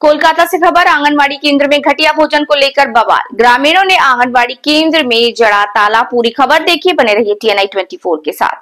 कोलकाता से खबर। आंगनबाड़ी केंद्र में घटिया भोजन को लेकर बवाल। ग्रामीणों ने आंगनबाड़ी केंद्र में जड़ा ताला। पूरी खबर देखिए, बने रहिए TNI 24 के साथ।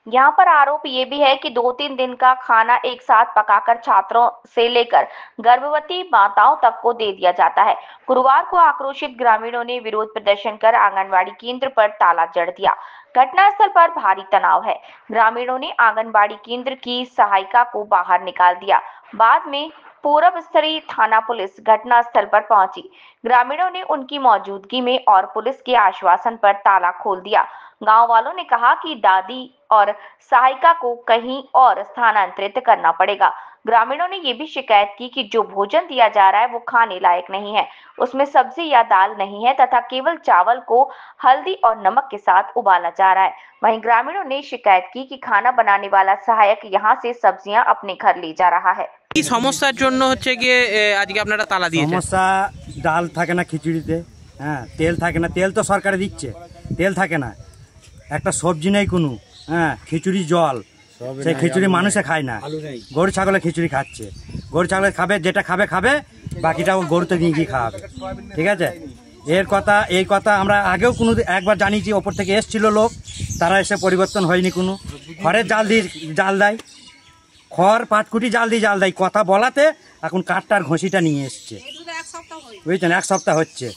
यहाँ पर आरोप ये भी है कि 2-3 दिन का खाना एक साथ पकाकर छात्रों से लेकर गर्भवती माताओं तक को दे दिया जाता है। गुरुवार को आक्रोशित ग्रामीणों ने विरोध प्रदर्शन कर आंगनबाड़ी केंद्र पर ताला जड़ दिया। घटनास्थल पर भारी तनाव है। ग्रामीणों ने आंगनबाड़ी केंद्र की सहायिका को बाहर निकाल दिया। बाद में पूर्व स्तरीय थाना पुलिस घटनास्थल पर पहुंची। ग्रामीणों ने उनकी मौजूदगी में और पुलिस के आश्वासन पर ताला खोल दिया। गांव वालों ने कहा कि दादी और सहायिका को कहीं और स्थानांतरित करना पड़ेगा। ग्रामीणों ने ये भी शिकायत की कि जो भोजन दिया जा रहा है वो खाने लायक नहीं है, उसमें सब्जी या दाल नहीं है तथा केवल चावल को हल्दी और नमक के साथ उबाला जा रहा है। वहीं ग्रामीणों ने शिकायत की कि खाना बनाने वाला सहायक यहां से सब्जियां अपने घर ले जा रहा है। কি সমস্যার জন্য হচ্ছে গিয়ে আজকে আপনারা তালা দিয়েছেন? সমস্যা ডাল থাকে না খিচুড়িতে, হ্যাঁ তেল থাকে না, তেল তো সরকারে দিচ্ছে, তেল থাকে না, একটা সবজি নেই কোনো, হ্যাঁ খিচুড়ি জল, সেই খিচুড়ি মানুষে খায় না, গরু ছাগলে খিচুড়ি খাচ্ছে, গরু ছাগলে খাবে, যেটা খাবে খাবে, বাকিটা ও গরুতে নিয়ে গিয়ে খাওয়াবে, ঠিক আছে। এই কথা আমরা আগেও কোনো একবার জানিয়েছি, ওপর থেকে এসছিল লোক, তারা এসে পরিবর্তন হয়নি কোনো। খড়ের জাল দেয়, খড় পাটকুটি জাল দেয়, কথা বলাতে এখন কাঠটার ঘষিটা নিয়ে এসছে, বুঝছেন, 1 সপ্তাহ হচ্ছে।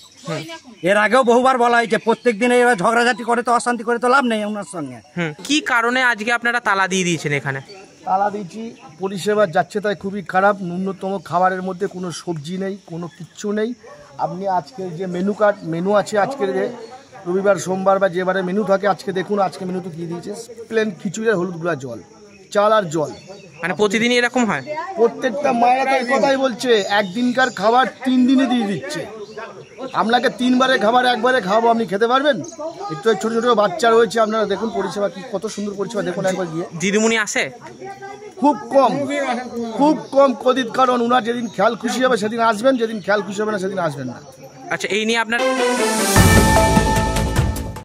এর আগেও বহুবার বলা হয়েছে, প্রত্যেক দিন এবার ঝগড়াঝাটি করে তো অশান্তি করে তো লাভ নেই ওনার সঙ্গে। কি কারণে আজকে আপনারা তালা দিয়ে দিয়েছেন? এখানে তালা দিয়েছি, পরিষেবা যাচ্ছে তাই খুবই খারাপ। ন্যূনতম খাবারের মধ্যে কোনো সবজি নেই, কোনো কিচ্ছু নেই। আপনি আজকের যে মেনু আছে, আজকের যে রবিবার সোমবার বা যেবারে মেনু থাকে, আজকে দেখুন, আজকে মেনুতে কী দিয়েছে, প্লেন খিচুড়ি আর হলুদ গুঁড়া জল, চাল আর জল। মানে প্রতিদিনই এরকম হয়? প্রত্যেকটা মায়েরা তো এই কথাই বলছে, একদিনকার খাবার 3 দিনে দিয়ে দিচ্ছে। আপনাকে 3 বারে খাবার একবারে খাওয়াবো, আপনি খেতে পারবেন? একটু ছোট ছোট বাচ্চা রয়েছে, আপনারা দেখুন পরিষেবা কি, কত সুন্দর পরিষেবা দেখুন একবার গিয়ে। দিদিমণি আসে খুব কম কদিত, কারণ ওনার যেদিন খেয়াল খুশি হবে সেদিন আসবেন, যেদিন খেয়াল খুশি হবে না সেদিন আসবেন না। আচ্ছা, এই নিয়ে আপনার